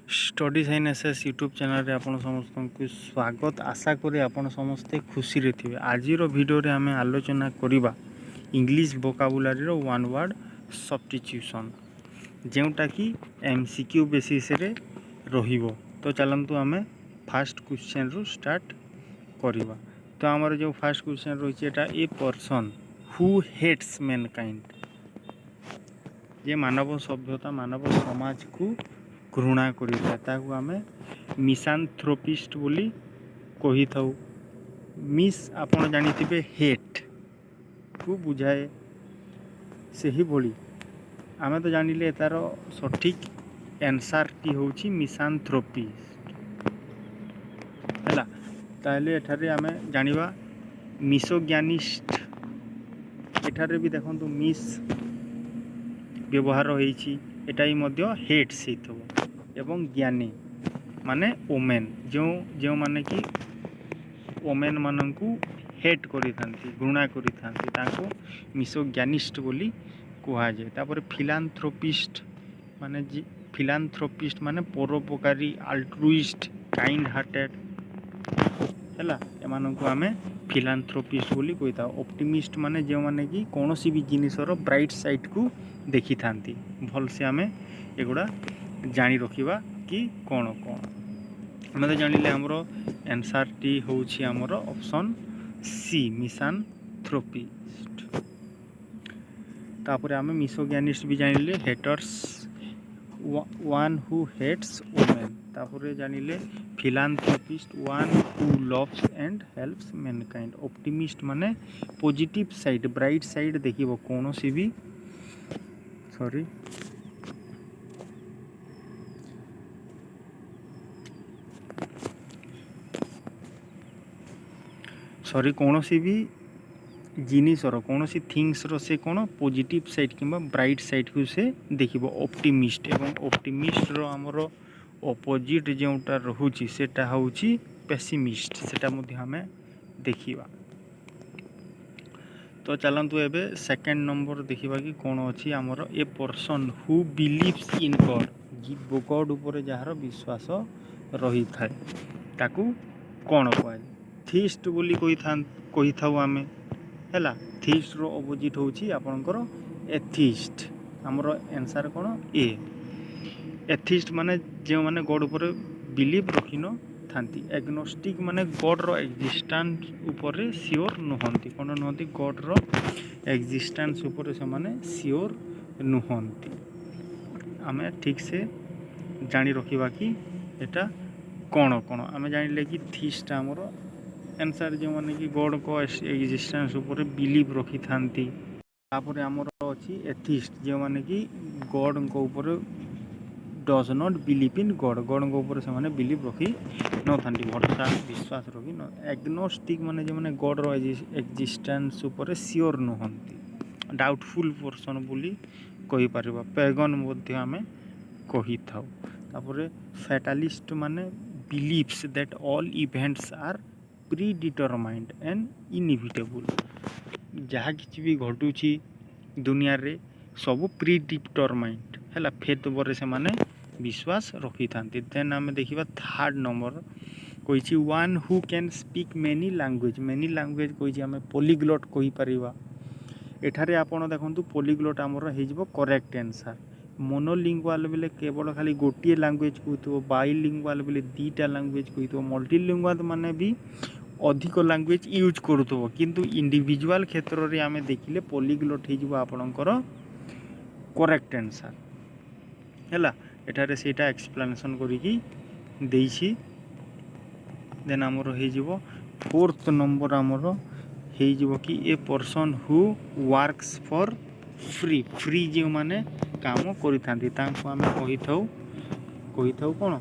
Study sign SS YouTube channel आपण समस्त को स्वागत। आशा करी आपण समस्ते खुशी रे थिबे। आजिर वीडियो रे आमे आलोचना करिबा इंग्लिश वोकाबुलारी रो वन वर्ड सब्स्टिट्यूशन जेउटा कि एमसीक्यू बेसिस रे रहिबो। तो चलंतु आमे फर्स्ट क्वेश्चन रो स्टार्ट करिबा। तो हमर जो फर्स्ट क्वेश्चन रही एटा a person who hates mankind, जे मानव सभ्यता मानव समाज को घृणा करिथा आमे मिसांथ्रोपिस्ट बोली कही थाउ। मिस आपण जानिथिबे हेट को बुझाए, सही बोली आमे तो जानिले तार सठिक आंसर टी होची मिसांथ्रोपिस्ट हैला। ताले एठारे आमे जानिबा मिसोज्ञानिस्ट, एठारे भी देखंतु मिस व्यवहार होईची, एटा ही मध्य हेट्स हेतबो एवं ज्ञानी माने ओमेन जो माने कि ओमेन माननकु हेट करि थांती घृणा करि थांती ताको मिसोज्ञानिस्ट बोली कुहा जाय। तापर फिलांथ्रोपिस्ट माने फिलांथ्रोपिस्ट माने परोपकारी अल्ट्रुइस्ट काइंड हार्टेड हैला, एमानकु आमे फिलांथ्रोपिस्ट बोली कहिता। ऑप्टिमिस्ट माने जे माने कि कोनोसी भी जिनिसर ब्राइट साइड को देखि थांती। भल से आमे एगुडा जानी रखिबा कि कौन कौन मैं तो जानिले हमरो आंसर टी होछि हमरो ऑप्शन सी मिसांथ्रोपिस्ट। तापर आमे मिसोज्ञानिस्ट भी जानिले haters one who hates women. तापर जानिले philanthropist one who loves and helps mankind. Optimist माने पॉजिटिव साइड ब्राइट साइड देखिबो कोनोसी भी सॉरी कौनसी भी जिनिसर कौनसी थिंग्सर से कौन पॉजिटिव साइड किंबा ब्राइट साइड को से देखिबो ऑप्टिमिस्ट। एवं ऑप्टिमिस्ट रो हमरो ऑपोजिट जोटा रहुची सेटा होची पेसिमिस्ट, सेटा मध्ये हमें देखिबा। तो चलंतु एबे सेकंड नंबर देखिबा कि कौन अछि हमरो ए person who believes in God, God ऊपर जहार विश्वास रही थाए ताकू कौन कहै थीस्ट बोली कही थाउ आमे हैला। थीस्ट रो ऑपोजिट होची आपनकर एथिस्ट। हमरो आंसर कोन ए। एथिस्ट माने जे माने गॉड ऊपर बिलीव रखिनो थांती। एग्नोस्टिक माने गॉड रो एक्जिस्टेंस ऊपर श्योर नहंती, कोन नहंती गॉड रो एक्जिस्टेंस ऊपर से माने श्योर नहंती। आमे ठीक से जानी रखिबा कि एटा कौन कौन आमे जानिले कि थीस्ट हमरो आंसर जो माने कि गॉड को एक्जिस्टेंस ऊपर बिलीव रखी थांती। तापर हमर अछि एथिस्ट जे माने कि गॉड को ऊपर does not believe in God, God को ऊपर से माने बिलीव रखी न थांती, भरोसा विश्वास रखी न। एग्नोस्टिक माने जे माने गॉड रो एक्जिस्टेंस ऊपर श्योर नहंती, डाउटफुल पर्सन बोली कहि परिबा। पैगन मध्ये हमें कहि थाउ। तापर फैटालिस्ट माने believes that all events are predetermined and inevitable, जहाँ किसी भी घटुची दुनिया रे सब प्री डिटरमाइंड हैला, फेत ऊपर से माने विश्वास रखी थांती। देन आमे देखिबा थर्ड नंबर कहिछि one who can speak many language. Many language कहिछि आमे पॉलीग्लॉट कहि परिबा। एठारे आपण देखंतु पॉलीग्लॉट हमर हे जिवो करेक्ट आंसर। मोनोलिंगुअल बेले केवल खाली गोटिए लैंग्वेज कहतो, बाइलिंगुअल बेले दीटा लैंग्वेज कहतो, मल्टीलिंगुअल माने भी अधिक लैंग्वेज यूज करथबो। किंतु इंडिविजुअल क्षेत्र रे आमे देखिले पॉलीग्लॉट हे जिवो आपणकर करेक्ट आंसर हैला। एठारे सेटा एक्सप्लेनेशन करिकी देइछि। देन हमर हे जिवो फोर्थ नंबर हमर हे जिवो कि ए person who works for free. Free जो माने काम करि थांती तांको आमे कहि थाउ कोन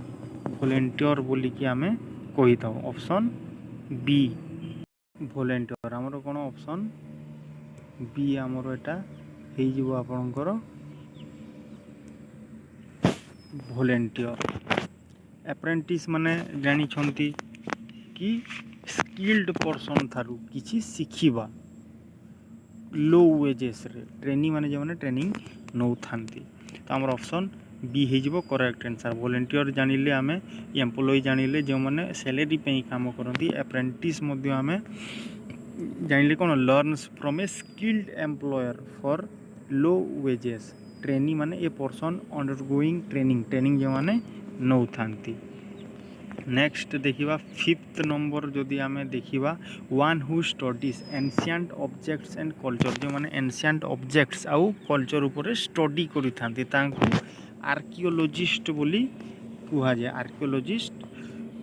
वॉलंटियर बोली कि आमे कहि थाउ। ऑप्शन बी वॉलंटियर हमरो कोन ऑप्शन बी हमरो एटा हे जिवो आपनकर वॉलंटियर। अप्रेंटिस माने जानि छंती कि स्किल्ड पर्सन थारु किछि सिखिबा लो वेजेस रे। ट्रेनिंग माने जे माने ट्रेनिंग नौ थांती। तो आमर ऑप्शन बी हो करेक्ट आंसर। वॉलंटियर जानिले आमे एम्प्लॉय जानिले जो माने सैलरी पे काम करती। एप्रेंटिस मध्य आमे जानिले कौन learns from A skilled employer for low wages. Trainee माने ए पर्सन अंडरगोइंग ट्रेनिंग जो माने नौ थांती। नेक्स्ट देखिबा 5th नंबर जदि आमे देखिबा one who studies ancient objects and culture. जो माने एनशिएंट ऑब्जेक्ट्स आउ कल्चर ऊपर स्टडी करि थांती तांको आर्कियोलॉजिस्ट बोली कुहा जाय। आर्कियोलॉजिस्ट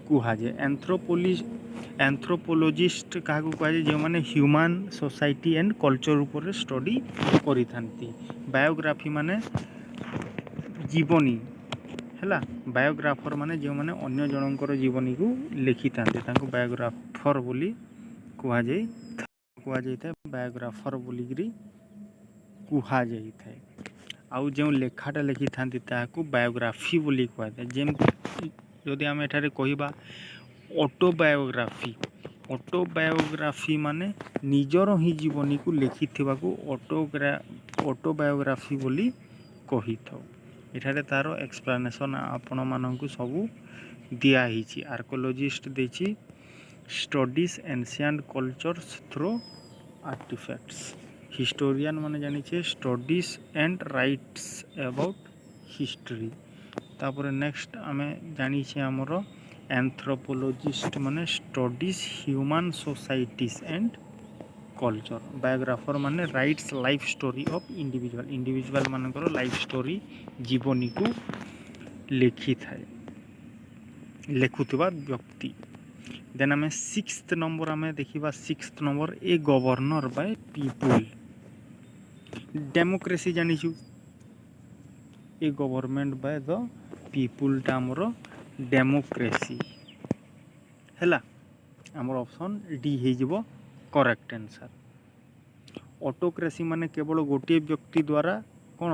कुहा जाय। एंथ्रोपोलॉजिस्ट काहाकू कुहा जाय जो माने ह्यूमन सोसाइटी एंड कल्चर ऊपर स्टडी करि थांती। बायोग्राफी माने जीवनी है। बायोग्राफर माने जो माने अन्य जनकर जीवनी को लिखि थांते तांको बायोग्राफर बोली कुहा जाय। बायोग्राफर बोली कुहा जाय। आउ जो लेखाटा लिखि थांती ताको बायोग्राफी बोली कुहा जाय। जेम जदि आम एठारे कहिबा ऑटोबायोग्राफी माने निजर ही जीवनी को लिखि थिबाको ऑटोबायोग्राफी बोली कहि थाउ। एठारे तार एक्सप्लेनेशन आपण मानकु सबू दिया हिची। आर्कियोलॉजिस्ट देची studies ancient cultures through artifacts. Historian माने जानी छे studies and writes about history. तापर नेक्स्ट आमे जानी छे हमरो एंथ्रोपोलॉजिस्ट माने studies human societies and culture. Biographer माने writes life story of individual मानकर लाइफ स्टोरी जीवनी को लिखि थाए लेखुवा व्यक्ति। देन आम 6th नंबर आम देखा 6th number a governor by people. Democracy जानिछु ए गवर्नमेंट बाय द पीपुलटा आमर डेमोक्रेसी है। आमर ऑप्शन डी हो करेक्ट आंसर। ऑटोक्रेसी माने केवल गोटे व्यक्ति द्वारा कौन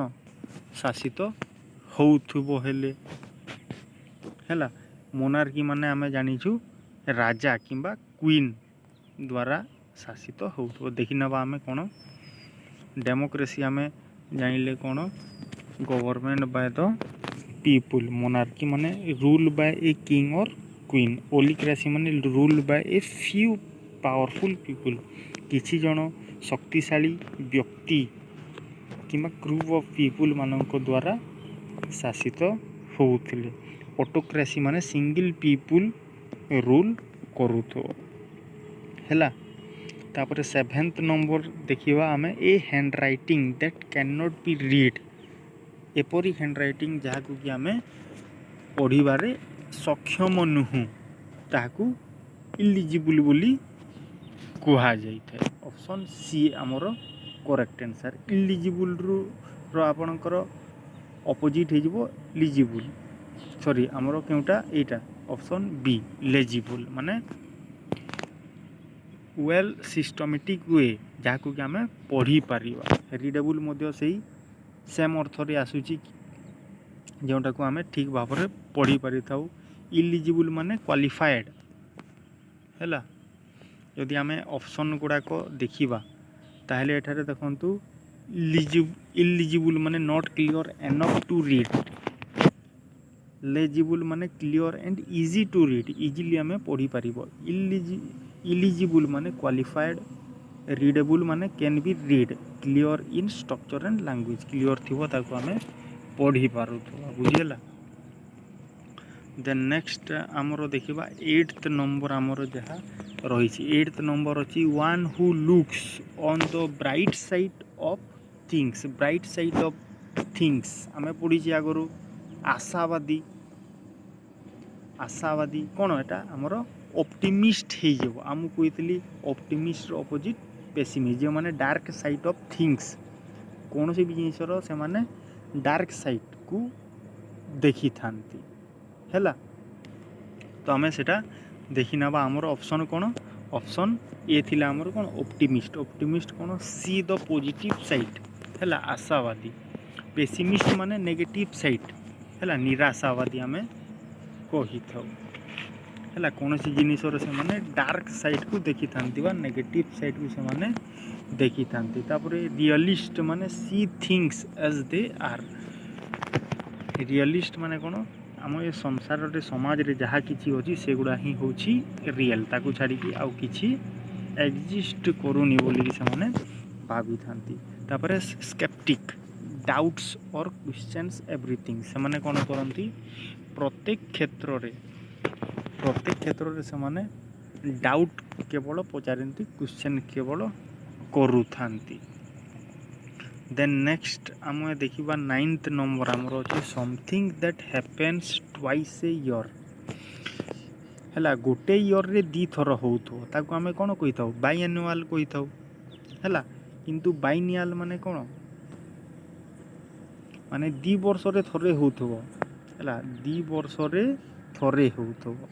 शासित होउथुबो हेले है। मोनार्की माने आमे जानिछु राजा किंबा क्वीन द्वारा शासित होउथुबो। देखि नबा आमे कौन डेमोक्रेसी आमे जानिले कौन government by the people. Monarchy माने रूल बाय ए किंग और क्वीन। ओलिक्रेसी माने rule by a few powerful people. किछि जन शक्तिशाली व्यक्ति किंबा ग्रुप ऑफ पीपुल मानक द्वारा शासित होउथिले। ऑटोक्रेसी माने सिंगल पीपुल रूल करूथो हैला। तापर 7th नंबर देखिबा आमे a hand writing that can not be read. एपरी हैंड राइटिंग जहाँ को कि आमे पढ़िबारे सक्षम नुहु ताकू इलिजिबल बोली कुहा जाय थाए। ऑप्शन सी आमर करेक्ट आंसर। इलिजिबल रो आपणकर अपोजिट हो लिजिबल। सॉरी आमर केउटा एटा ऑप्शन बी लेजिबल माने वेल सिस्टमेटिक वे जहाँ को कि आमे पढ़ी पारिबा। रीडेबल मध्य सही सेम अर्थ रे आसुची जोटा को आमे ठीक भाव में पढ़ी पारि थाउ। इलिजिबल माने क्वालिफाइड हैला। यदि आमे ऑप्शन गुड़ाक देखिबा ताहले एठारे देखंतु इलिजिबल माने not clear enough to read. Legible माने clear and easy to read easily आमे पढ़ी पारिबो। इलिजिबल माने क्वालिफाइड। रीडेबल माने can be read. Clear in structure and language clear थिबो ताको आमे पढ़ी पारुथबा बुझियला। देन नेक्स्ट आमर देखिबा 8th नंबर आमर जहाँ रही। 8th नंबर अच्छी one who looks on the bright side of things. Bright side of things आमे पढ़ी आगु आशावादी। आशावादी कौन एटा आमर ऑप्टिमिस्ट हो आमको कहती। ऑप्टिमिस्ट अपोजिट पेसिमिस्ट जो माने डार्क साइड ऑफ थिंग्स कौन सी भी जिनसर से माने डार्क साइड को देखी थांती हैला। तो आमे सेटा देखि नबा आमर ऑप्शन कौन ऑप्शन ए थिला आमर कौन ऑप्टिमिस्ट। ऑप्टिमिस्ट कौन सी द पॉजिटिव साइड हैला आशावादी। पेसिमिस्ट माने नेगेटिव साइड हैला निराशावादी आमे कहि थाउ हैला। कौन सी जिनिसर से माने डार्क साइड को देखी थांती बा नेगेटिव साइड को से माने देखी थांती। तापरे रियलिस्ट माने see things as they are. Realist माने कौन आम ए संसार रे समाज रे जहाँ किसी अच्छी सेगुड़ा ही हूँ रियल ताकू छाड़ी आउ किछि एक्जिस्ट करूनी बोलिकी से भावी था स्केप्टिक डाउट्स और क्वेश्चन्स एवरीथिंग से माने कौन करती प्रत्येक क्षेत्र रे से डाउट केवल पचारती क्वेश्चन केवल करूथांती। देन नेक्स्ट आम देखा 9th नंबर आमर अच्छे something that happens twice a year है गोटे ईयर रे दी थर होता आम कौन कही था बाइएनुअल कही था है किंतु बाइनियाल माने कौन माने 2 वर्ष रे थरे होथबो है 2 वर्ष रे थरे होथबो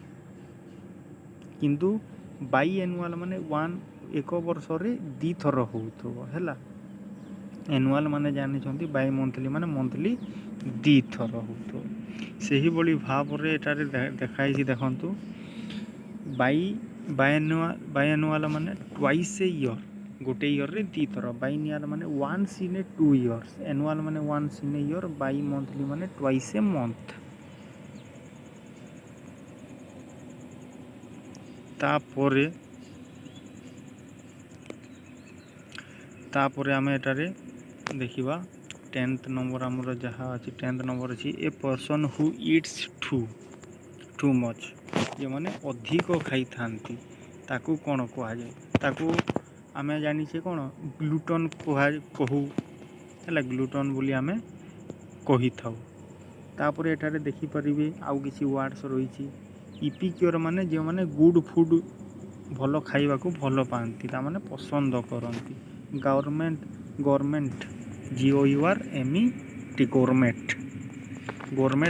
किंतु बाइएनुअल माने 1 वर्ष रे 2 थर होथबो है एनुअल माने जानी बाई मंथली माने मंथली 2 थर होथबो से ही बड़ी भाव रे एटारे देखाई देखंतु बाइएनुअल माने ट्वाइस ए ईयर गोटे ईयर रे 2 थर बाइनियाल माने 1 इन ए 2 इयर्स एनुअल माने 1 इन ए ईयर बाई मंथली माने ट्वाइस ए मंथ। तापरे आमे एटारे देखिबा 10th नंबर आमर जहाँ अच्छी 10th नंबर अच्छी ए person who eats too much जो माने अधिक खाई थांती ताकू कौन कह जाए ताकू आमे जानिछे कौन ग्लूटन कहू है ग्लूटन बोली आमे कही थाउ। तापर एटारे देखि परिबे आउ किछि वर्ड्स रही इपिक्योर माने जो माने गुड फूड भल खाइबा को भल पाती तामाने पसंद करती गवर्नमेंट गवर्नमेंट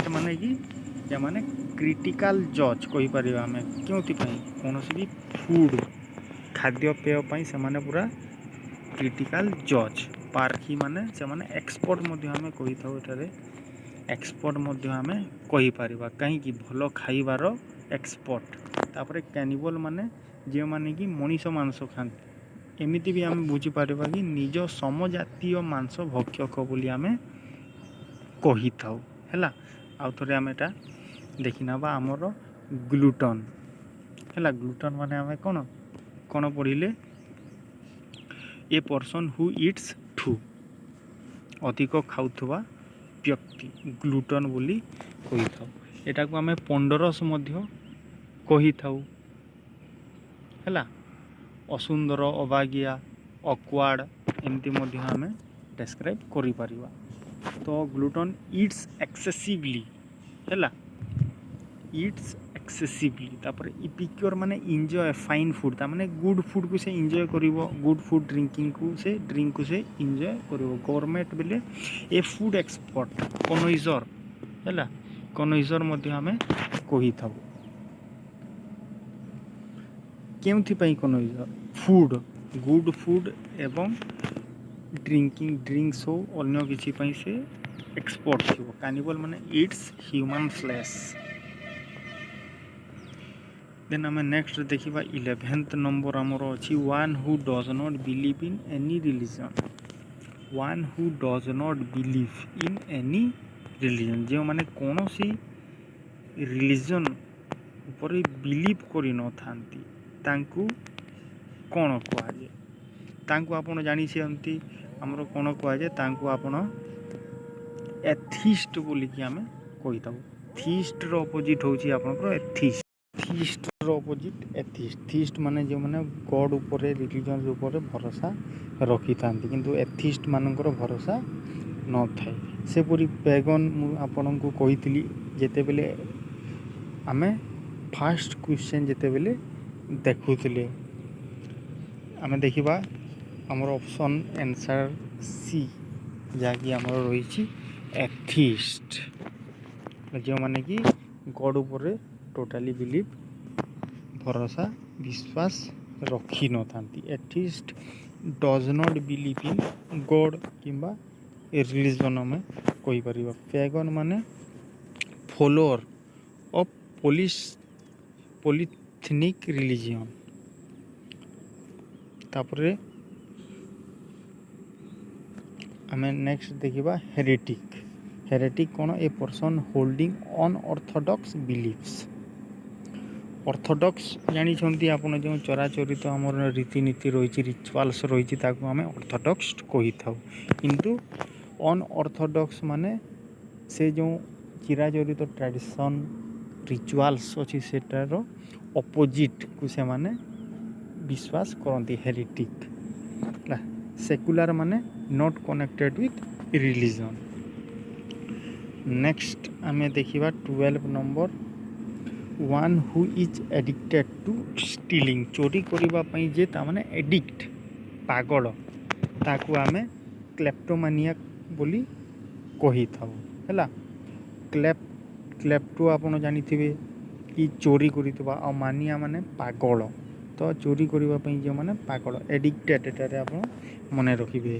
माने कि जे माने क्रिटिकल जज कहि परिबा आमे क्योंथि पई कौन भी फूड खाद्य पेय पई से माने पूरा क्रिटिकल जज पारखी माने से माने एक्सपर्ट मध्य आमे कहि थाउ एटारे एक्सपर्ट मध्य आमे कहि परिबा कहीं भल खाइबार एक्सपर्ट। तापर कैनिबल माने जे माने कि मनीष मांस खाती एमिति भी आमे बुझी परिबा कि निज समजातीय मांस भक्षक बोली आमे कही थाउ हैला। आउ थरे आमे एटा देखि नबा हमर ग्लूटन हैला ग्लूटन माने आमे कोन पढ़िले a person who eats too अधिक खाउथबा व्यक्ति ग्लूटन बोली कही थाउ एटा को आमे पंडरस मध्य कही थाउ हैला असुंदर अबागिया ऑकवर्ड एमती मध्य आमे डिस्क्राइब करि परिबा। तो ग्लूटन इट्स एक्सेसिवली हैला इट्स एक्सेसिवली तापर इपिक्योर माने एंजॉय फाइन फूड ता माने गुड फूड को से एंजॉय करिवो गुड फूड ड्रिंक को से एंजॉय करिवो। गवर्नमेंट बेले ए फूड एक्सपर्ट कनइजर हैला कनइजर मध्य आमे कही थाउ केउथि पई कनइजर फूड गुड फूड एवं ड्रिंक्स हो अन्य किछि पई से एक्सपर्ट थिबो। कैनिबल माने इट्स ह्यूमन फ्लेश। देन आमे नेक्स्ट देखिबा 11th नंबर हमर अछि one who does not believe in any religion जो माने कोनोसी रिलीजन ऊपर बिलीव करि न थांती तांकू कोन कह जाए तांकू आपण जानि छेंती हमरो कोन कह जाए तांकू आपण एथिस्ट बोली कि आमे कहि ताऊ। थीस्ट रो अपोजिट होची आपनकर एथिस्ट रो अपोजिट एथिस्ट थीस्ट माने जो माने गॉड ऊपर रिलीजन ऊपर भरोसा रखी थांती किंतु एथिस्ट मानकर भरोसा न थाए से पूरी पैगन आपन को कहितली जेते बेले आमे फर्स्ट क्वेश्चन जेते बेले देखुथिले आमे देखिबा हमर ऑप्शन आंसर सी जाकि हमर रही एथिस्ट जो माने कि गॉड ऊपर टोटाली बिलीव भरोसा विश्वास रखी न थांती। Atheist does not believe in God किंबा रिलीजन में कहि परिबा। पैगन माने फॉलोअर ऑफ पॉलीथेनिक रिलीजन। तापरे आमे नेक्स्ट देखिबा हेरेटिक ହେରେଟିକ୍ କ'ଣ? A person holding unorthodox beliefs. Orthodox ଜାଣିଛନ୍ତି ଆପଣ, ଯେଉଁ ଚରାଚରିତ ଆମର ରୀତିନୀତି ରହିଛି, ରିଚୁଆଲ୍ସ ରହିଛି, ତାକୁ ଆମେ ଅର୍ଥୋଡକ୍ସ କହିଥାଉ। କିନ୍ତୁ ଅନଅର୍ଥୋଡକ୍ସ ମାନେ ସେ ଯେଉଁ ଚିରାଚରିତ ଟ୍ରାଡ଼ିସନ୍ ରିଚୁଆଲ୍ସ ଅଛି ସେଟାର ଅପୋଜିଟ୍କୁ ସେମାନେ ବିଶ୍ୱାସ କରନ୍ତି, ହେରିଟିକ୍ ହେଲା। ସେକୁଲାର ମାନେ not connected with religion. Next ଆମେ ଦେଖିବା 12 number, one who is addicted to stealing. ଚୋରି କରିବା ପାଇଁ ଯେ ତାମାନେ ଏଡ଼ିକ୍ଟ, ପାଗଳ, ତାକୁ ଆମେ କ୍ଲେପ୍ଟୋମାନିଆକ୍ ବୋଲି କହିଥାଉ ହେଲା। କ୍ଲେପ୍ଟୋ ଆପଣ ଜାଣିଥିବେ କି ଚୋରି କରିଥିବା, ଆଉ ମାନିଆ ମାନେ ପାଗଳ। ତ ଚୋରି କରିବା ପାଇଁ ଯେଉଁମାନେ ପାଗଳ, ଏଡ଼ିକ୍ଟେଡ଼, ଏଠାରେ ଆପଣ ମନେ ରଖିବେ।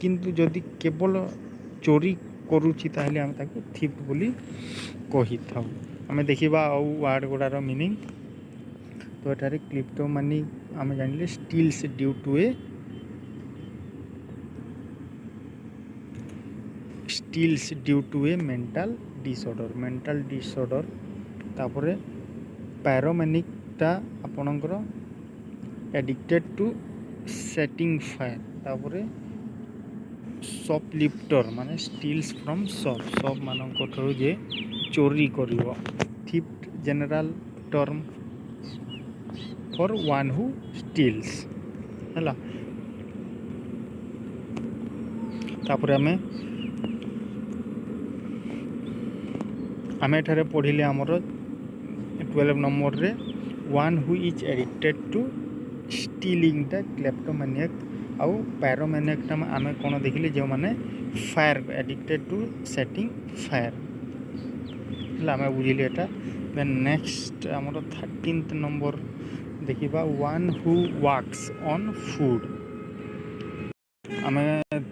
କିନ୍ତୁ ଯଦି କେବଳ ଚୋରି କରୁଛି ତାହେଲେ ଆମେ ତାକୁ ଥିଫ୍ ବୋଲି କହିଥାଉ। ଆମେ ଦେଖିବା ଆଉ ୱାର୍ଡ଼ ଗୁଡ଼ାର ମିନିଂ। ତ ଏଠାରେ କ୍ଲିପ୍ଟୋମାନି ଆମେ ଜାଣିଲେ steals due to a mental disorder. ତାପରେ ପାଇରୋମାନିକଟା ଆପଣଙ୍କର ଏଡ଼ିକ୍ଟେଡ଼ ଟୁ ସେଟିଂ ଫାୟାର। ତାପରେ ସପଲିଫ୍ଟର ମାନେ ଷ୍ଟିଲ୍ସ ଫ୍ରମ୍ ସପ୍ ମାନଙ୍କ ଠାରୁ ଯେ ଚୋରି କରିବ। Theft general term for one who steals ହେଲା। ତାପରେ ଆମେ ଏଠାରେ ପଢ଼ିଲେ ଆମର 12 ନମ୍ବରରେ one who is addicted to ଷ୍ଟିଲିଂଟା କ୍ଲେପ୍ଟୋମାନିଆକ୍, ଆଉ ପାଇରୋମାନିଆକ୍ଟା ଆମେ କ'ଣ ଦେଖିଲେ, ଯେଉଁମାନେ fire addicted to setting fire ହେଲା, ଆମେ ବୁଝିଲେ ଏଟା। ଦେନ୍ ନେକ୍ସଟ ଆମର 13 ନମ୍ବର ଦେଖିବା, one who walks on foot. ଆମେ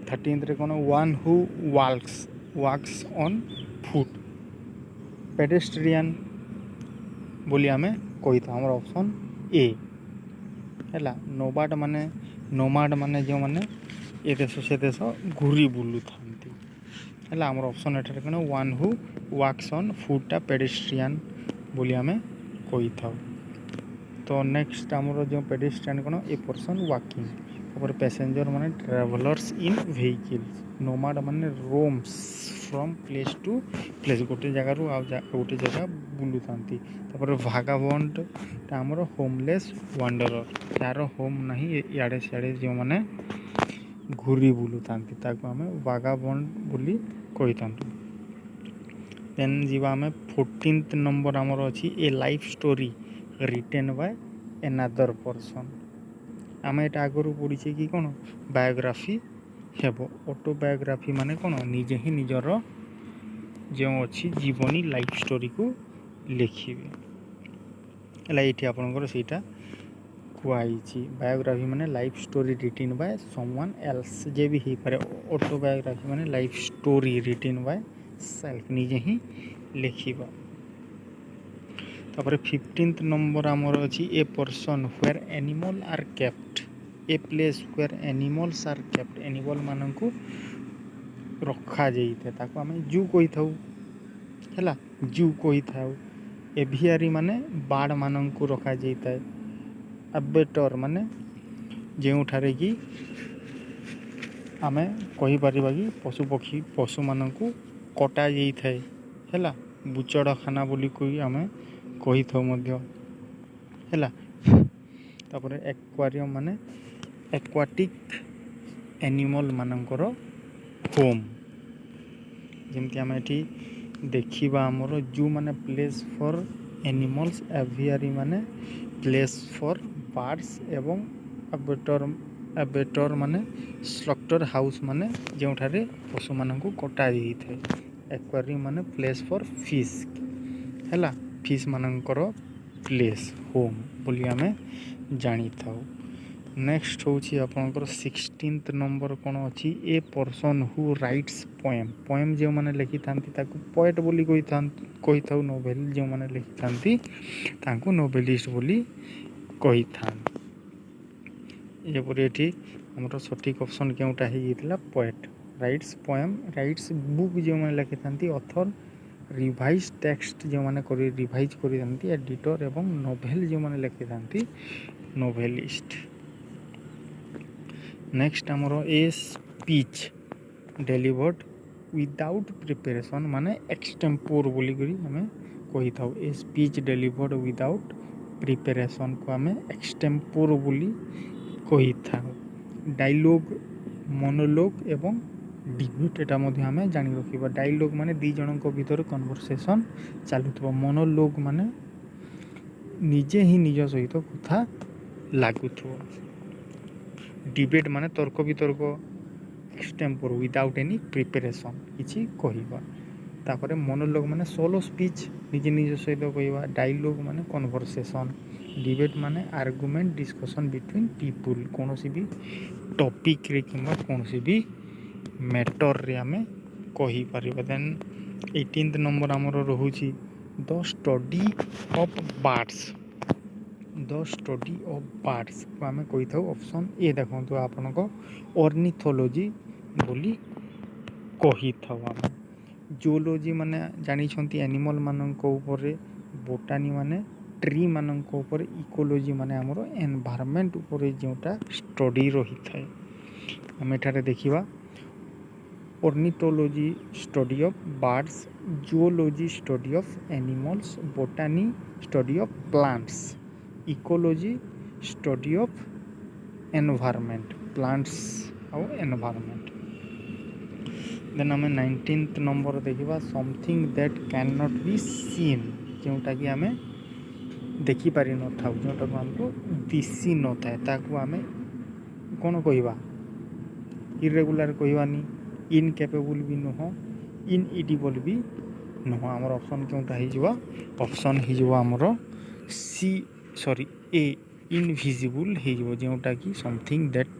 13ରେ କ'ଣ, one who walks on foot, pedestrian ବୋଲି ଆମେ କହିଥାଉ। ଆମର ଅପସନ୍ ଏ ହେଲା। ନୋମାଡ଼ ମାନେ ଯେଉଁମାନେ ଏ ଦେଶ ସେ ଦେଶ ଘୁରି ବୁଲୁଥାନ୍ତି ହେଲା। ଆମର ଅପସନ୍ ଏଠାରେ କ'ଣ, one who walks on ଫୁଟ୍ଟା pedestrian ବୋଲି ଆମେ କହିଥାଉ। ତ ନେକ୍ସଟ ଆମର ଯେଉଁ ପେଡେଷ୍ଟ୍ରିଆନ୍ କ'ଣ, ଏ ପର୍ସନ୍ ୱାକିଂ। ତାପରେ ପ୍ୟାସେଞ୍ଜର ମାନେ ଟ୍ରାଭେଲର୍ସ ଇନ୍ ଭେହିକିଲ୍ସ। ନୋମାଡ଼ ମାନେ ରୋମ୍ସ ଫ୍ରମ୍ ପ୍ଲେସ୍ ଟୁ ପ୍ଲେସ୍, ଗୋଟେ ଜାଗାରୁ ଆଉ ଗୋଟେ ଜାଗା ବୁଲୁଥାନ୍ତି। ତାପରେ ଭାଗାବଣ୍ଡଟା ଆମର ହୋମଲେସ୍ ୱାଣ୍ଡରର, ଯାହାର ହୋମ୍ ନାହିଁ, ଇଆଡ଼େ ସିଆଡ଼େ ଯେଉଁମାନେ ଘୁରି ବୁଲୁଥାନ୍ତି ତାକୁ ଆମେ ଭାଗାବଣ୍ଡ ବୋଲି କହିଥାନ୍ତୁ। ଦେନ୍ ଯିବା ଆମେ 14 ନମ୍ବର ଆମର ଅଛି, a life story written by another person. ଆମେ ଏଇଟା ଆଗରୁ ପଢ଼ିଛେ କି କ'ଣ, ବାୟୋଗ୍ରାଫି ହେବ। ଅଟୋବାୟୋଗ୍ରାଫି ମାନେ କ'ଣ, ନିଜେ ହିଁ ନିଜର ଯେଉଁ ଅଛି ଜୀବନୀ ଲାଇଫ୍ ଷ୍ଟୋରିକୁ ଲେଖିବେ ହେଲା। ଏଇଠି ଆପଣଙ୍କର ସେଇଟା କୁହାଯାଇଛି। ବାୟୋଗ୍ରାଫି ମାନେ life story written by someone else, ଯେ ବି ହେଇପାରେ। ଅଟୋବାୟୋଗ୍ରାଫି ମାନେ life story written by self, ନିଜେ ହିଁ ଲେଖିବା। ତାପରେ 15 ନମ୍ବର ଆମର ଅଛି, a person where animal are kept, a place where animals are kept. Animal ମାନଙ୍କୁ ରଖାଯାଇଥାଏ, ତାକୁ ଆମେ ଜୁ କହିଥାଉ ହେଲା, ଜୁ କହିଥାଉ। ଏଭିଆରୀ ମାନେ ବାର୍ଡ଼ମାନଙ୍କୁ ରଖାଯାଇଥାଏ। ଆବେଟର ମାନେ ଯେଉଁଠାରେ କି ଆମେ କହିପାରିବା କି ପଶୁମାନଙ୍କୁ କଟାଯାଇଥାଏ ହେଲା, ବୁଚଡ଼ଖାନା ବୋଲି ଆମେ କହିଥାଉ ମଧ୍ୟ ହେଲା। ତାପରେ ଏକ୍ୱାରିୟମ୍ ମାନେ ଏକ୍ୱାଟିକ୍ ଏନିମଲ୍ ମାନଙ୍କର ହୋମ୍। ଯେମିତି ଆମେ ଏଠି ଦେଖିବା, ଆମର ଜୁ ମାନେ ପ୍ଲେସ୍ ଫର୍ ଏନିମଲ୍ସ, ଏଭିଆରୀ ମାନେ ପ୍ଲେସ୍ ଫର୍ ବାର୍ଡ଼ସ୍, ଏବଂ ଆବେଟର ମାନେ ସ୍ଲକ୍ଟର ହାଉସ୍ ମାନେ ଯେଉଁଠାରେ ପଶୁମାନଙ୍କୁ କଟାଯାଇଥାଏ। ଏକ୍ୱାରିୟମ୍ ମାନେ ପ୍ଲେସ୍ ଫର୍ ଫିସ୍ ହେଲା, ଫିସ୍ ମାନଙ୍କର ପ୍ଲେସ୍, ହୋମ୍ ବୋଲି ଆମେ ଜାଣିଥାଉ। ନେକ୍ସଟ ହେଉଛି ଆପଣଙ୍କର 16 ନମ୍ବର କ'ଣ ଅଛି, a person who rights poem ଯେଉଁମାନେ ଲେଖିଥାନ୍ତି ତାକୁ ପୋଏଟ୍ ବୋଲି କହିଥାଉ। ନୋଭେଲ୍ ଯେଉଁମାନେ ଲେଖିଥାନ୍ତି ତାଙ୍କୁ ନୋଭେଲିଷ୍ଟ ବୋଲି କହିଥାନ୍ତି। ଯେପରି ଏଠି ଆମର ସଠିକ୍ ଅପସନ୍ କେଉଁଟା ହେଇଯାଇଥିଲା, poet. Rights poem, rights book ଯେଉଁମାନେ ଲେଖିଥାନ୍ତି ଅଥର, ରିଭାଇଜ ଟେକ୍ସଟ ଯେଉଁମାନେ ରିଭାଇଜ କରିଥାନ୍ତି ଏଡ଼ିଟର, ଏବଂ ନୋଭେଲ ଯେଉଁମାନେ ଲେଖିଥାନ୍ତି ନୋଭେଲିଷ୍ଟ। ନେକ୍ସଟ ଆମର ଏ ସ୍ପିଚ୍ ଡେଲିଭର୍ଡ ୱିଦାଉଟ୍ ପ୍ରିପାରେସନ୍ ମାନେ ଏକ୍ସଟେମ୍ପୋର ବୋଲିକରି ଆମେ କହିଥାଉ। ଏ ସ୍ପିଚ୍ ଡେଲିଭର୍ଡ ୱିଦାଉଟ୍ ପ୍ରିପାରେସନ୍କୁ ଆମେ ଏକ୍ସଟେମ୍ପୋର ବୋଲି କହିଥାଉ। ଡାଇଲଗ୍, ମୋନୋଲୋଗ ଏବଂ ଡିବେଟ୍ ଏଟା ମଧ୍ୟ ଆମେ ଜାଣି ରଖିବା। ଡାଇଲଗ୍ ମାନେ ଦୁଇ ଜଣଙ୍କ ଭିତରେ କନଭରସେସନ୍ ଚାଲୁଥିବ। ମୋନୋଲୋଗ ମାନେ ନିଜେ ହିଁ ନିଜ ସହିତ କଥା ଲାଗୁଥିବ। ଡିବେଟ୍ ମାନେ ତର୍କ ବିତର୍କ, ଏକ୍ସଟେମ୍ପୋର ୱିଦାଉଟ୍ ଏନି ପ୍ରିପାରେସନ୍ କିଛି କହିବା। ତାପରେ ମୋନୋଲୋଗ ମାନେ ସୋଲୋ ସ୍ପିଚ୍, ନିଜେ ନିଜ ସହିତ କହିବା। ଡାଇଲଗ୍ ମାନେ କନଭରସେସନ୍, ଡିବେଟ୍ ମାନେ ଆର୍ଗୁମେଣ୍ଟ ଡିସ୍କସନ୍ ବିଟୱିନ୍ ପିପୁଲ୍, କୌଣସି ବି ଟପିକ୍ରେ କିମ୍ବା କୌଣସି ବି ମ୍ୟାଟର୍ରେ ଆମେ କହିପାରିବା। ଦେନ୍ 18th ନମ୍ବର ଆମର ରହୁଛି the study of birds. The study of ବାର୍ଡ଼ସ୍କୁ ଆମେ କହିଥାଉ ଅପସନ୍ ଏ ଦେଖନ୍ତୁ ଆପଣଙ୍କ ଅର୍ନିଥୋଲୋଜି ବୋଲି କହିଥାଉ ଆମେ। ଜୁଓଲୋଜି ମାନେ ଜାଣିଛନ୍ତି ଆନିମଲ୍ ମାନଙ୍କ ଉପରେ, ବୋଟାନି ମାନେ ଟ୍ରି ମାନଙ୍କ ଉପରେ, ଇକୋଲୋଜି ମାନେ ଆମର ଏନଭାରମେଣ୍ଟ ଉପରେ ଯେଉଁଟା ଷ୍ଟଡି ରହିଥାଏ। ଆମେ ଏଠାରେ ଦେଖିବା ornithology study of birds, zoology study of animals, botany study of plants, ecology study of environment, plants ଆଉ ଏନଭାରମେଣ୍ଟ। ଦେନ୍ ଆମେ 19th ନମ୍ବର ଦେଖିବା something that can not be seen, ଯେଉଁଟାକି ଆମେ ଦେଖିପାରିନଥାଉ, ଯେଉଁଟାକୁ ଆମକୁ ଦିଶି ନଥାଏ, ତାକୁ ଆମେ କ'ଣ କହିବା? ଇରେଗୁଲାର କହିବାନି, ଇନକେପେବୁଲ୍ ବି ନୁହଁ, ଇନଇଡିବଲ୍ ବି ନୁହଁ। ଆମର ଅପସନ୍ କେଉଁଟା ହେଇଯିବ? ଅପସନ୍ ହେଇଯିବ ଆମର ଏ ଇନଭିଜିବୁଲ୍ ହେଇଯିବ, ଯେଉଁଟାକି something that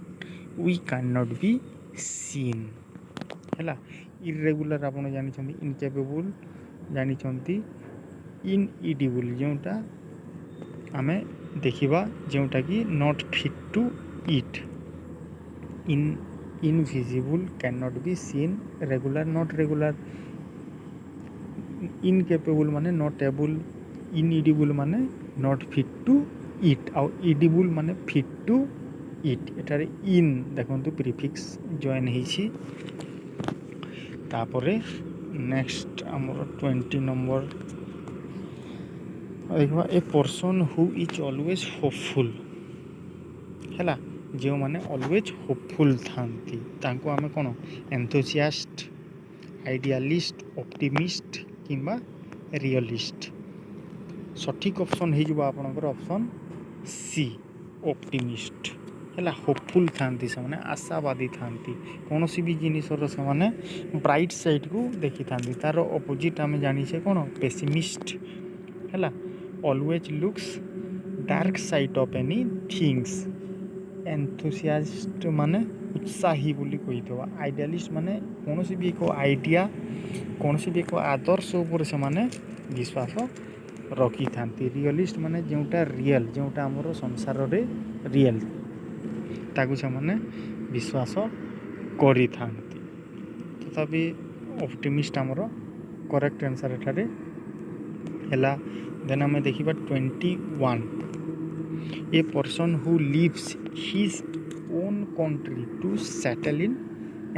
we can not be seen ହେଲା। ଇରେଗୁଲାର ଆପଣ ଜାଣିଛନ୍ତି, ଇନକେପେବୁଲ୍ ଜାଣିଛନ୍ତି, ଇନଇଡିବୁଲ୍ ଯେଉଁଟା ଆମେ ଦେଖିବା, ଯେଉଁଟାକି not fit to eat. Invisible can not be seen, regular not regular, incapable ମାନେ ନଟ୍ ଏବୁଲ୍, ଇନଇଡିବୁଲ୍ ମାନେ ନଟ୍ ଫିଟ୍ ଟୁ ଇଟ୍, ଆଉ ଇଡିବୁଲ୍ ମାନେ ଫିଟ୍ ଟୁ ଇଟ୍। ଏଠାରେ ଇନ୍ ଦେଖନ୍ତୁ ପ୍ରିଫିକ୍ସ ଜଏନ୍ ହେଇଛି। ତାପରେ ନେକ୍ସଟ ଆମର 20 ନମ୍ବର ଦେଖିବା a person who is always hopeful ହେଲା। ଯେଉଁମାନେ ଅଲୱେଜ୍ ହୋପଫୁଲ୍ ଥାନ୍ତି ତାଙ୍କୁ ଆମେ କ'ଣ ଏନ୍ଥୁସିଆଷ୍ଟ, ଆଇଡ଼ିଆଲିଷ୍ଟ, ଅପ୍ଟିମିଷ୍ଟ କିମ୍ବା ରିଅଲିଷ୍ଟ। ସଠିକ୍ ଅପସନ୍ ହେଇଯିବ ଆପଣଙ୍କର ଅପସନ୍ ସି, ଅପ୍ଟିମିଷ୍ଟ ହେଲା। ହୋପଫୁଲ୍ ଥାନ୍ତି ସେମାନେ, ଆଶାବାଦୀ ଥାନ୍ତି, କୌଣସି ବି ଜିନିଷର ସେମାନେ ବ୍ରାଇଟ୍ ସାଇଡ଼୍କୁ ଦେଖିଥାନ୍ତି। ତା'ର ଅପୋଜିଟ୍ ଆମେ ଜାଣିଛେ କ'ଣ? ପେସିମିଷ୍ଟ ହେଲା। Always looks dark side of any things. Enthusiast ମାନେ ଉତ୍ସାହୀ ବୋଲି କହିଥିବା। ଆଇଡ଼ିଆଲିଷ୍ଟ ମାନେ କୌଣସି ବି ଏକ ଆଇଡ଼ିଆ, କୌଣସି ବି ଏକ ଆଦର୍ଶ ଉପରେ ସେମାନେ ବିଶ୍ୱାସ ରଖିଥାନ୍ତି। ରିଅଲିଷ୍ଟ ମାନେ ଯେଉଁଟା ରିଏଲ୍, ଯେଉଁଟା ଆମର ସଂସାରରେ ରିଏଲ୍, ତାକୁ ସେମାନେ ବିଶ୍ୱାସ କରିଥାନ୍ତି। ତଥାପି ଅପ୍ଟିମିଷ୍ଟ ଆମର କରେକ୍ଟ ଆନ୍ସର୍ ଏଠାରେ ହେଲା। ଦେନ୍ ଆମେ ଦେଖିବା 21 a person who leaves his own country to settle in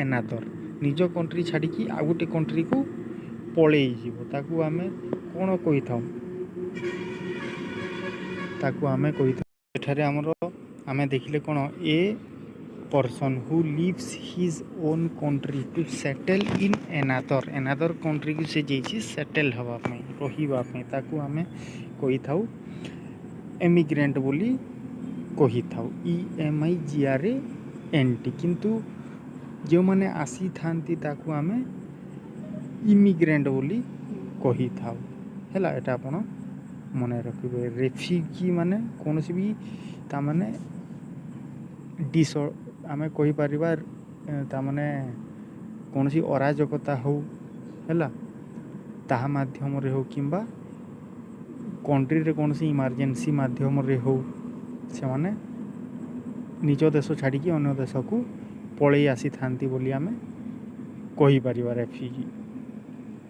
another. ନିଜ କଣ୍ଟ୍ରି ଛାଡ଼ିକି ଆଉ ଗୋଟେ କଣ୍ଟ୍ରିକୁ ପଳେଇଯିବ, ତାକୁ ଆମେ କ'ଣ କହିଥାଉ? ତାକୁ ଆମେ କହିଥାଉ ଏଠାରେ ଆମର ଆମେ ଦେଖିଲେ କ'ଣ? A person who leaves his own country to settle in another କଣ୍ଟ୍ରିକୁ ସେ ଯାଇଛି ସେଟେଲ୍ ହେବା ପାଇଁ, ରହିବା ପାଇଁ, ତାକୁ ଆମେ କହିଥାଉ ଏମିଗ୍ରେଣ୍ଟ ବୋଲି କହିଥାଉ, EMIGRANT। କିନ୍ତୁ ଯେଉଁମାନେ ଆସିଥାନ୍ତି ତାକୁ ଆମେ ଇମିଗ୍ରେଣ୍ଟ ବୋଲି କହିଥାଉ ହେଲା। ଏଇଟା ଆପଣ ମନେ ରଖିବେ। ରେଫ୍ୟୁଜି ମାନେ କୌଣସି ବି ତାମାନେ ଆମେ କହିପାରିବା ତାମାନେ କୌଣସି ଅରାଜକତା ହେଉ ହେଲା, ତାହା ମାଧ୍ୟମରେ ହେଉ କିମ୍ବା କଣ୍ଟ୍ରିରେ କୌଣସି ଇମର୍ଜେନ୍ସି ମାଧ୍ୟମରେ ହେଉ, ସେମାନେ ନିଜ ଦେଶ ଛାଡ଼ିକି ଅନ୍ୟ ଦେଶକୁ ପଳେଇ ଆସିଥାନ୍ତି ବୋଲି ଆମେ କହିପାରିବା ରେଫ୍ୟୁଜି।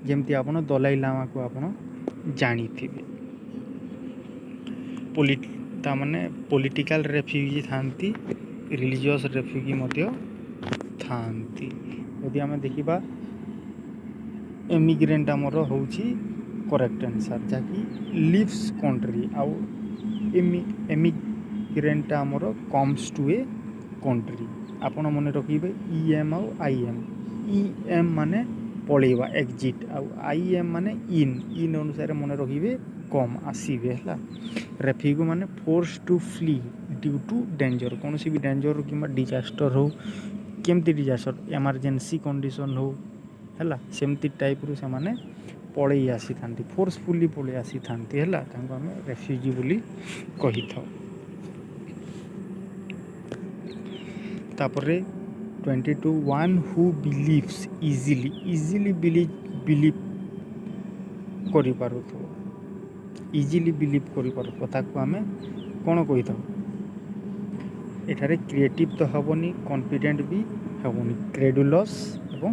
ଯେମିତି ଆପଣ ଦଲାଇ ଲାମାକୁ ଆପଣ ଜାଣିଥିବେ। ତାମାନେ ପଲିଟିକାଲ ରେଫ୍ୟୁଜି ଥାଆନ୍ତି, ରିଲିଜିୟସ୍ ରେଫ୍ୟୁଜି ମଧ୍ୟ ଥାଆନ୍ତି। ଯଦି ଆମେ ଦେଖିବା ଏମିଗ୍ରେଣ୍ଟ ଆମର ହେଉଛି କରେକ୍ଟ ଆନ୍ସର୍, ଯାହାକି ଲିଭ୍ସ କଣ୍ଟ୍ରି। ଆଉ ଏମିଗ୍ରେଣ୍ଟଟା ଆମର କମ୍ସ ଟୁ ଏ କଣ୍ଟ୍ରି। ଆପଣ ମନେ ରଖିବେ EM ଆଉ IM। EM ମାନେ ପଳେଇବା ଏକ୍ଜିଟ୍, ଆଉ IM ମାନେ ଇନ୍ ଅନୁସାରେ ମନେ ରଖିବେ କମ୍ ଆସିବେ ହେଲା। ରେଫ୍ୟୁଜି ମାନେ force to flee due to danger, କୌଣସି ବି ଡେଞ୍ଜର କିମ୍ବା ଡିଜାଷ୍ଟର ହଉ, କେମିତି ଡିଜାଷ୍ଟର ଏମର୍ଜେନ୍ସି କଣ୍ଡିସନ୍ ହଉ ହେଲା, ସେମିତି ଟାଇପ୍ରୁ ସେମାନେ ପଳେଇ ଆସିଥାନ୍ତି, ଫୋର୍ସଫୁଲି ପଳେଇ ଆସିଥାନ୍ତି ହେଲା, ତାଙ୍କୁ ଆମେ ରେଫ୍ୟୁଜି ବୋଲି କହିଥାଉ। ତାପରେ 22 ୱାନ୍ ହୁ ବିଲିଭ୍ସ ଇଜିଲି ବିଲିଭ୍ କରିପାରୁଥିବ, ଇଜିଲି ବିଲିଭ୍ କରିପାରୁଥିବ, ତାକୁ ଆମେ କ'ଣ କହିଥାଉ? ଏଠାରେ କ୍ରିଏଟିଭ୍ ତ ହେବନି, କନଫିଡେଣ୍ଟ ବି ହେବନି, କ୍ରେଡୁଲସ୍ ଏବଂ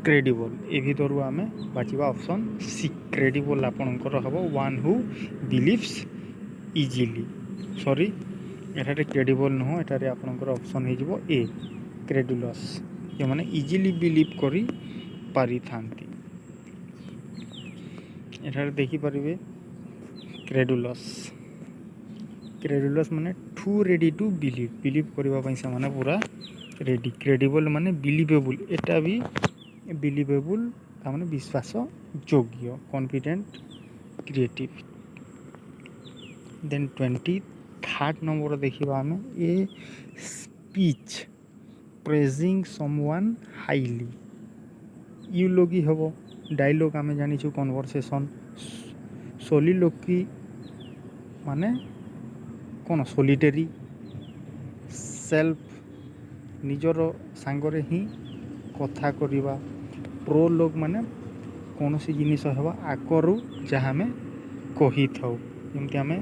କ୍ରେଡ଼ିବଲ୍। ଏ ଭିତରୁ ଆମେ ବାଛିବା ଅପସନ୍ ସି, କ୍ରେଡ଼ିବଲ୍ ଆପଣଙ୍କର ହେବ ୱାନ୍ ହୁ ବିଲିଭ୍ସ ଇଜିଲି। ସରି, ଏଠାରେ କ୍ରେଡ଼ିବଲ୍ ନୁହଁ, ଏଠାରେ ଆପଣଙ୍କର ଅପସନ୍ ହେଇଯିବ ଏ, କ୍ରେଡୁଲସ୍, ଯେଉଁମାନେ ଇଜିଲି ବିଲିଭ୍ କରିପାରିଥାନ୍ତି। ଏଠାରେ ଦେଖିପାରିବେ କ୍ରେଡୁଲସ୍ ମାନେ ଟୁ ରେଡ଼ି ଟୁ ବିଲିଭ୍ କରିବା ପାଇଁ ସେମାନେ ପୁରା ରେଡ଼ି। କ୍ରେଡ଼ିବଲ୍ ମାନେ ବିଲିଭେବୁଲ୍, ଏଟା ବି ବିଲିଭେବୁଲ୍, ତାମାନେ ବିଶ୍ୱାସ ଯୋଗ୍ୟ, କନଫିଡେଣ୍ଟ, କ୍ରିଏଟିଭ୍। ଦେନ୍ 23rd ନମ୍ବର ଦେଖିବା ଆମେ ଏ ସ୍ପିଚ୍ ପ୍ରେଜିଂ ସମୱାନ୍ ହାଇଲି। ୟୁଲୋଗି ହେବ, ଡାଇଲଗ୍ ଆମେ ଜାଣିଛୁ କନଭରସେସନ୍। ସୋଲିଲୋକି ମାନେ କ'ଣ? ସୋଲିଟେରୀ, ସେଲ୍ଫ ନିଜର ସାଙ୍ଗରେ ହିଁ କଥା କରିବା। ପ୍ରୋଲୋଗ୍ ମାନେ କୌଣସି ଜିନିଷ ହେବା ଆଗରୁ ଯାହା ଆମେ କହିଥାଉ। ଯେମିତି ଆମେ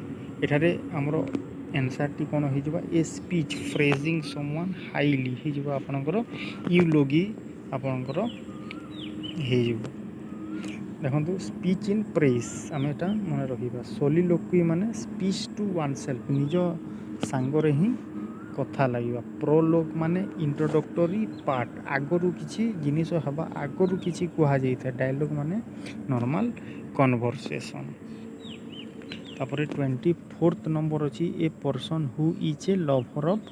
ଏଠାରେ ଆମର ଆନ୍ସର୍ଟି କ'ଣ ହେଇଯିବ? ଏ ସ୍ପିଚ୍ ଫ୍ରେଜିଂ ସମୱାନ୍ ହାଇଲି ହେଇଯିବ ଆପଣଙ୍କର ୟୁଲୋଗି ଆପଣଙ୍କର ହେଇଯିବ। ଦେଖନ୍ତୁ ସ୍ପିଚ୍ ଇନ୍ ପ୍ରେଜ୍, ଆମେ ଏଟା ମନେ ରଖିବା। ସୋଲିଲୋକ୍ୱି ମାନେ ସ୍ପିଚ୍ ଟୁ ୱାନ୍ ସେଲ୍ଫ, ନିଜ ସାଙ୍ଗରେ ହିଁ କଥା ଲାଗିବା। ପ୍ରୋଲୋଗ୍ ମାନେ ଇଣ୍ଟ୍ରୋଡକ୍ଟୋରୀ ପାର୍ଟ, ଆଗରୁ କିଛି ଜିନିଷ ହେବା ଆଗରୁ କିଛି କୁହାଯାଇଥାଏ। ଡାଇଲଗ୍ ମାନେ ନର୍ମାଲ୍ କନଭରସେସନ୍। ତାପରେ 24th ନମ୍ବର ଅଛି a person who is a lover of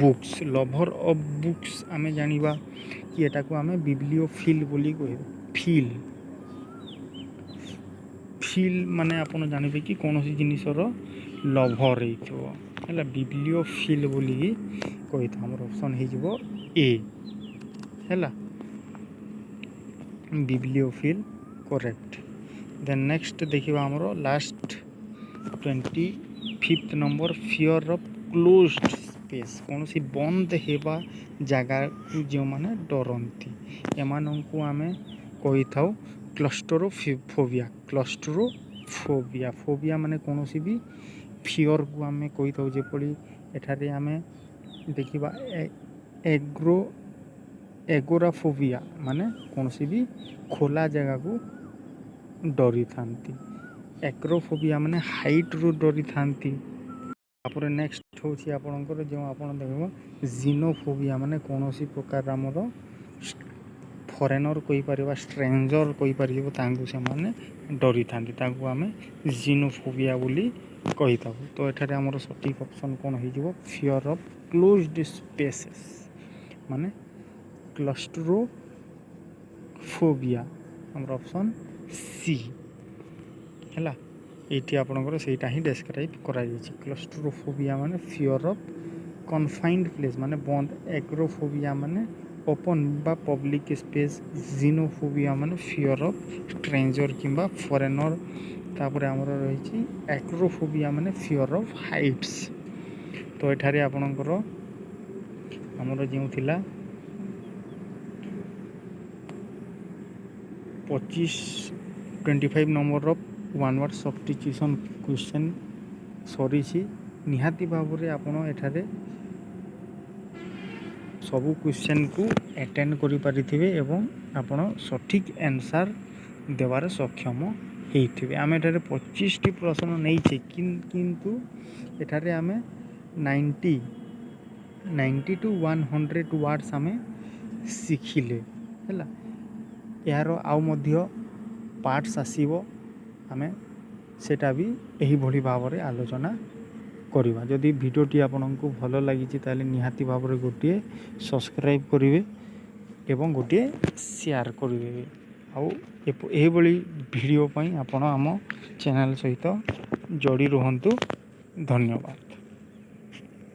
books. Lover of books ଆମେ ଜାଣିବା କି ଏଟାକୁ ଆମେ ବିବ୍ଲିଓଫିଲ୍ ବୋଲି କହିବା। ଫିଲ୍ ମାନେ ଆପଣ ଜାଣିବେ କି କୌଣସି ଜିନିଷର ଲଭର୍ ହେଇଥିବ ହେଲା, ବିବ୍ଲିଓଫିଲ୍ ବୋଲିକି କହିଥାଉ। ଆମର ଅପସନ୍ ହେଇଯିବ ଏ ହେଲା, ବିବ୍ଲିଓଫିଲ୍ କରେକ୍ଟ। ଦେନ୍ ନେକ୍ସଟ ଦେଖିବା ଆମର last 25th number fear of closed space, କୌଣସି ବନ୍ଦ ହେବା ଜାଗାକୁ ଯେଉଁମାନେ ଡରନ୍ତି, ଏମାନଙ୍କୁ ଆମେ କହିଥାଉ କ୍ଲଷ୍ଟ୍ରୋଫୋବିଆ। ଫୋବିଆ ମାନେ କୌଣସି ବି ଫିଅର୍କୁ ଆମେ କହିଥାଉ। ଯେପରି ଏଠାରେ ଆମେ ଦେଖିବା ଏଗୋରାଫୋବିଆ ମାନେ କୌଣସି ବି ଖୋଲା ଜାଗାକୁ ଡରିଥାନ୍ତି। ଏକ୍ରୋଫୋବିଆ ମାନେ ହାଇଟ୍ରୁ ଡରିଥାନ୍ତି। ତାପରେ ନେକ୍ସଟ ହେଉଛି ଆପଣଙ୍କର ଯେଉଁ ଆପଣ ଦେଖିବ ଜିନୋଫୋବିଆ ମାନେ କୌଣସି ପ୍ରକାର ଆମର ଫରେନର୍ କହିପାରିବା, ଷ୍ଟ୍ରେଞ୍ଜର କହିପାରିବ, ତାଙ୍କୁ ସେମାନେ ଡରିଥାନ୍ତି, ତାଙ୍କୁ ଆମେ ଜିନୋଫୋବିଆ ବୋଲି କହିଥାଉ। ତ ଏଠାରେ ଆମର ସଠିକ୍ ଅପସନ୍ କ'ଣ ହେଇଯିବ? ଫିଅର୍ ଅଫ୍ କ୍ଲୋଜ୍ଡ ସ୍ପେସେସ୍ ମାନେ କ୍ଲଷ୍ଟ୍ରୋଫୋବିଆ, ଆମର ଅପସନ୍ ସି ହେଲା। ଏଇଠି ଆପଣଙ୍କର ସେଇଟା ହିଁ ଡେସ୍କ୍ରାଇବ୍ କରାଯାଇଛି। କ୍ଲଷ୍ଟ୍ରୋଫୋବିଆ ମାନେ ଫିଅର୍ ଅଫ୍ କନଫାଇନ୍ଡ ପ୍ଲେସ୍ ମାନେ ବନ୍ଦ। ଏଗ୍ରୋଫୋବିଆ ମାନେ ଓପନ୍ ବା ପବ୍ଲିକ୍ ସ୍ପେସ୍। ଜିନୋଫୋବିଆ ମାନେ ଫିଅର୍ ଅଫ୍ ଷ୍ଟ୍ରେଞ୍ଜର କିମ୍ବା ଫରେନର୍। ତାପରେ ଆମର ରହିଛି ଆକ୍ରୋଫୋବିଆ ମାନେ ଫିଅର୍ ଅଫ୍ ହାଇଟ୍ସ। ତ ଏଠାରେ ଆପଣଙ୍କର ଆମର ଯେଉଁ ଥିଲା 25 ନମ୍ବରର ୱାନ୍ ୱାର୍ଡ଼ ସବଷ୍ଟିଚ୍ୟୁସନ୍ କ୍ୱେଶ୍ଚନ୍ ସରିଛି। ନିହାତି ଭାବରେ ଆପଣ ଏଠାରେ ସବୁ କ୍ୱେଶ୍ଚନ୍କୁ ଆଟେଣ୍ଡ କରିପାରିଥିବେ ଏବଂ ଆପଣ ସଠିକ୍ ଆନ୍ସାର୍ ଦେବାରେ ସକ୍ଷମ ହେଇଥିବେ। ଆମେ ଏଠାରେ 25ଟି ପ୍ରଶ୍ନ ନେଇଛେ କିନ୍ତୁ ଏଠାରେ ଆମେ 90 to 100 ୱାର୍ଡ଼ସ୍ ଆମେ ଶିଖିଲେ ହେଲା। ଏହାର ଆଉ ମଧ୍ୟ ପାର୍ଟସ୍ ଆସିବ, ଆମେ ସେଇଟା ବି ଏହିଭଳି ଭାବରେ ଆଲୋଚନା କରିବା। ଯଦି ଭିଡ଼ିଓଟି ଆପଣଙ୍କୁ ଭଲ ଲାଗିଛି ତାହେଲେ ନିହାତି ଭାବରେ ଗୋଟିଏ ସବସ୍କ୍ରାଇବ୍ କରିବେ ଏବଂ ଗୋଟିଏ ସେୟାର କରିଦେବେ। ଆଉ ଏହିଭଳି ଭିଡ଼ିଓ ପାଇଁ ଆପଣ ଆମ ଚ୍ୟାନେଲ୍ ସହିତ ଯୋଡ଼ି ରୁହନ୍ତୁ। ଧନ୍ୟବାଦ।